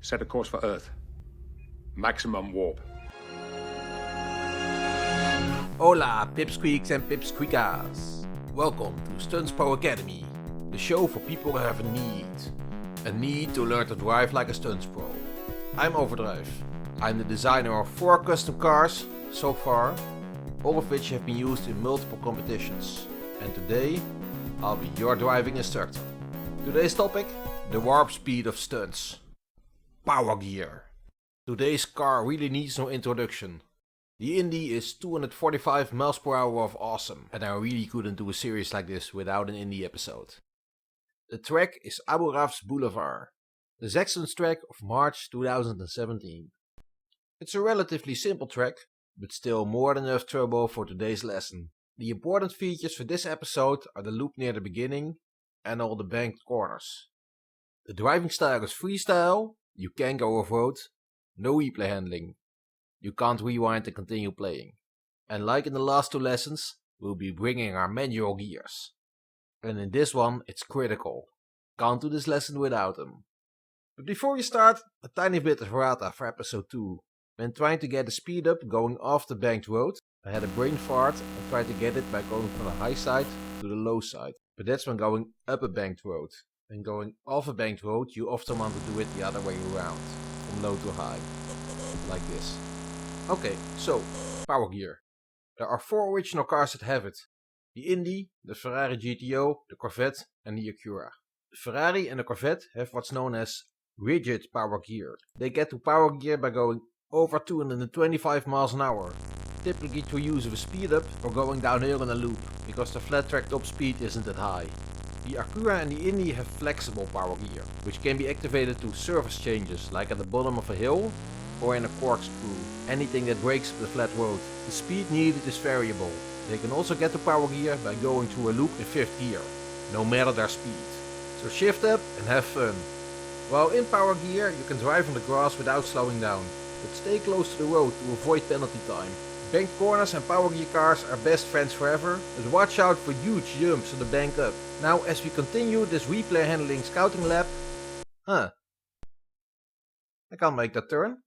Set a course for Earth. Maximum warp. Hola pipsqueaks and pipsqueakas. Welcome to Stunts Pro Academy, the show for people who have a need to learn to drive like a stunts pro. I'm Overdrive. I'm the designer of 4 custom cars so far, all of which have been used in multiple competitions. And today, I'll be your driving instructor. Today's topic, the warp speed of stunts. Powergear. Today's car really needs no introduction. The Indy is 245 miles per hour of awesome, and I really couldn't do a series like this without an Indy episode. The track is Aburaf's Boulevard, the Zaxxon's track of March 2017. It's a relatively simple track, but still more than enough turbo for today's lesson. The important features for this episode are the loop near the beginning and all the banked corners. The driving style is freestyle, you can go off-road, no replay handling. You can't rewind and continue playing. And like in the last 2 lessons, we'll be bringing our manual gears. And in this one, it's critical. Can't do this lesson without them. But before we start, a tiny bit of Errata for episode 2. When trying to get the speed up going off the banked road, I had a brain fart and tried to get it by going from the high side to the low side. But that's when going up a banked road. When going off a banked road, you often want to do it the other way around, from low to high, like this. Okay, so, Powergear. There are 4 original cars that have it. The Indy, the Ferrari GTO, the Corvette and the Acura. The Ferrari and the Corvette have what's known as rigid Powergear. They get to Powergear by going over 225 miles an hour, typically through use of a speed up or going downhill in a loop, because the flat track top speed isn't that high. The Acura and the Indy have flexible Powergear, which can be activated to surface changes, like at the bottom of a hill or in a corkscrew, anything that breaks up the flat road. The speed needed is variable. They can also get to Powergear by going through a loop in 5th gear, no matter their speed. So shift up and have fun. While in Powergear, you can drive on the grass without slowing down, but stay close to the road to avoid penalty time. Banked corners and Powergear cars are best friends forever, but watch out for huge jumps on the bank up. Now as we continue this replay handling scouting lap... I can't make that turn.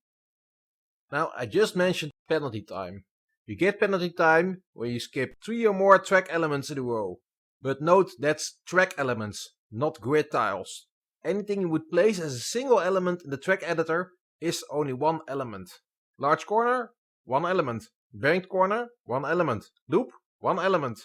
Now I just mentioned penalty time. You get penalty time when you skip 3 or more track elements in a row. But note that's track elements, not grid tiles. Anything you would place as a single element in the track editor is only 1 element. Large corner, 1 element. Banked corner, 1 element. Loop, 1 element.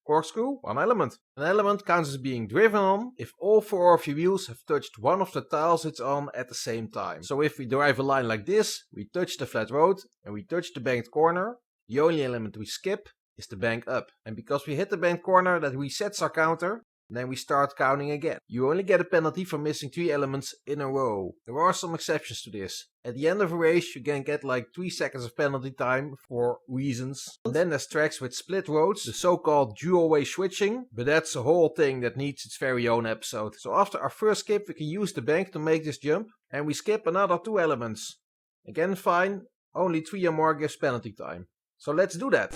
Corkscrew, 1 element. An element counts as being driven on if all 4 of your wheels have touched one of the tiles it's on at the same time. So if we drive a line like this, we touch the flat road and we touch the banked corner, the only element we skip is the bank up. And because we hit the banked corner, that resets our counter. Then we start counting again. You only get a penalty for missing 3 elements in a row. There are some exceptions to this. At the end of a race you can get like 3 seconds of penalty time for reasons. And then there's tracks with split roads, the so-called dual way switching, but that's a whole thing that needs its very own episode. So after our first skip we can use the bank to make this jump, and we skip another 2 elements. Again fine, only 3 or more gives penalty time. So let's do that.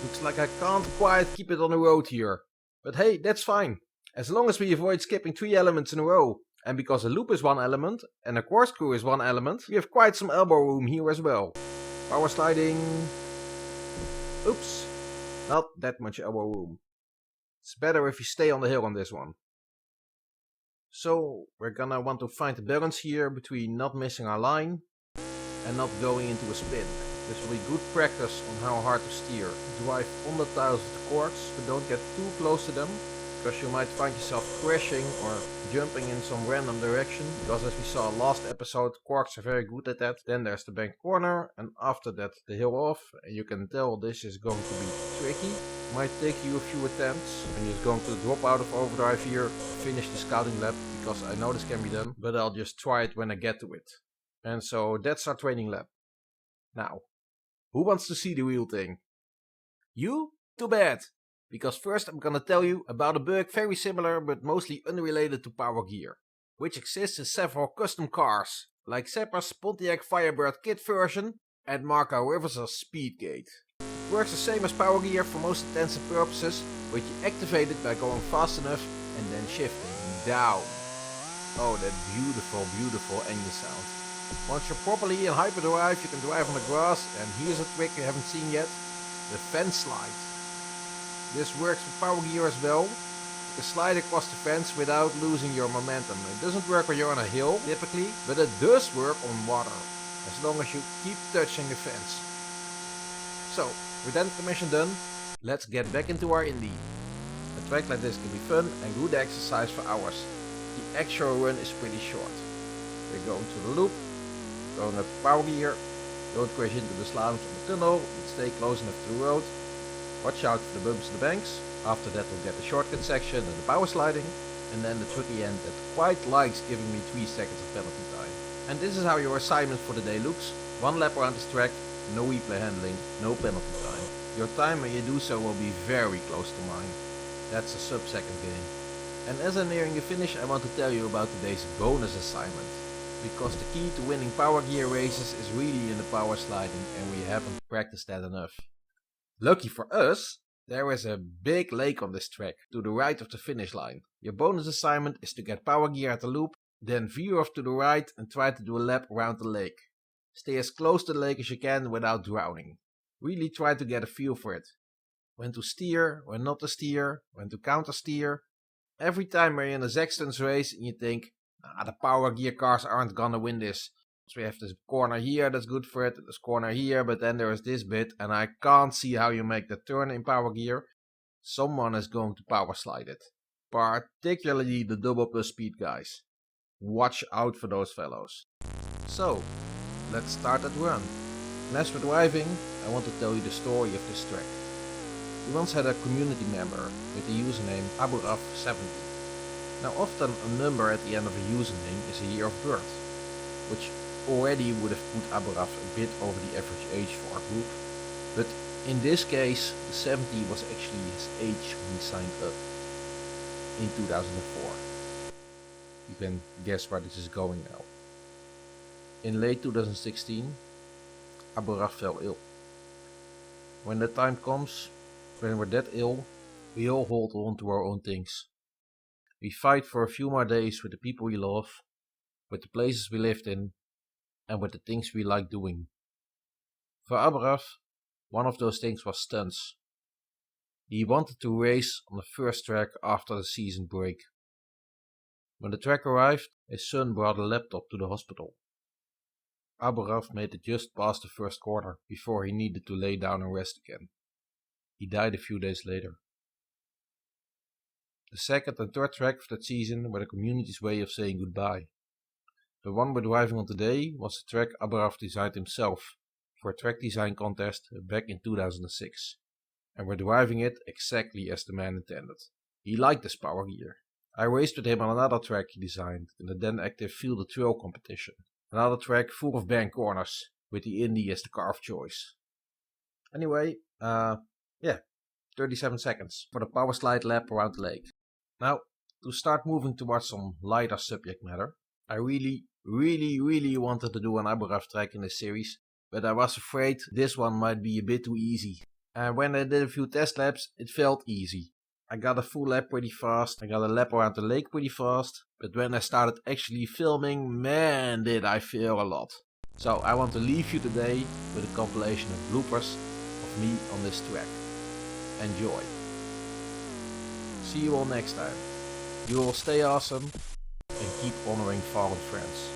Looks like I can't quite keep it on the road here. But hey, that's fine. As long as we avoid skipping 3 elements in a row. And because a loop is 1 element and a corkscrew is 1 element, we have quite some elbow room here as well. Power sliding. Oops. Not that much elbow room. It's better if you stay on the hill on this one. So we're gonna want to find the balance here between not missing our line and not going into a spin. This will be good practice on how hard to steer. Drive on the tiles of the corks, but don't get too close to them, because you might find yourself crashing or jumping in some random direction, because as we saw last episode, corks are very good at that. Then there's the banked corner, and after that the hill off, and you can tell this is going to be tricky. Might take you a few attempts. I'm just going to drop out of overdrive here, finish the scouting lap, because I know this can be done, but I'll just try it when I get to it. And so that's our training lap. Now, who wants to see the real thing? You? Too bad! Because first I'm gonna tell you about a bug very similar but mostly unrelated to Powergear, which exists in several custom cars, like Zappa's Pontiac Firebird kit version and Marco Rivers' Speedgate. Works the same as Powergear for most intents and purposes, but you activate it by going fast enough and then shifting down. Oh, that beautiful, beautiful engine sound. Once you're properly in hyperdrive, you can drive on the grass, and here's a trick you haven't seen yet, the fence slide. This works with Powergear as well. You can slide across the fence without losing your momentum. It doesn't work when you're on a hill, typically, but it does work on water, as long as you keep touching the fence. So, with that information done, let's get back into our Indy. A track like this can be fun and good exercise for hours. The actual run is pretty short. We're going to the loop, going up Powergear, don't crash into the slaloms on the tunnel, but stay close enough to the road. Watch out for the bumps and the banks. After that we'll get the shortcut section and the power sliding, and then the tricky end that quite likes giving me 3 seconds of penalty time. And this is how your assignment for the day looks. 1 lap around this track, no replay handling, no penalty time. Your time when you do so will be very close to mine. That's a sub-second game. And as I'm nearing the finish, I want to tell you about today's bonus assignment. Because the key to winning Powergear races is really in the power sliding, and we haven't practiced that enough. Lucky for us, there is a big lake on this track, to the right of the finish line. Your bonus assignment is to get Powergear at the loop, then veer off to the right and try to do a lap around the lake. Stay as close to the lake as you can without drowning. Really try to get a feel for it. When to steer, when not to steer, when to counter steer. Every time you're in a Stunts race and you think, the Powergear cars aren't gonna win this. So we have this corner here that's good for it, this corner here, but then there is this bit and I can't see how you make the turn in Powergear. Someone is going to power slide it. Particularly the double plus speed guys. Watch out for those fellows. So, let's start that run. And as for driving, I want to tell you the story of this track. We once had a community member with the username Aburaf70. Now often a number at the end of a username is a year of birth, which already would have put Aburaf a bit over the average age for our group, but in this case the 70 was actually his age when he signed up in 2004. You can guess where this is going now. In late 2016, Aburaf fell ill. When the time comes, when we're that ill, we all hold on to our own things. We fight for a few more days with the people we love, with the places we lived in, and with the things we like doing. For Aburaf, one of those things was stunts. He wanted to race on the first track after the season break. When the track arrived, his son brought a laptop to the hospital. Aburaf made it just past the first quarter before he needed to lay down and rest again. He died a few days later. The second and third track of that season were the community's way of saying goodbye. The one we're driving on today was a track Aburaf designed himself for a track design contest back in 2006. And we're driving it exactly as the man intended. He liked this Powergear. I raced with him on another track he designed in the then active Field of Trail competition. Another track full of bank corners, with the Indy as the car of choice. Anyway, 37 seconds for the power slide lap around the lake. Now, to start moving towards some lighter subject matter, I really wanted to do an Aburaf track in this series, but I was afraid this one might be a bit too easy. And when I did a few test laps, it felt easy. I got a full lap pretty fast, I got a lap around the lake pretty fast, but when I started actually filming, man did I fail a lot. So I want to leave you today with a compilation of bloopers of me on this track. Enjoy. See you all next time. You all stay awesome and keep honoring fallen friends.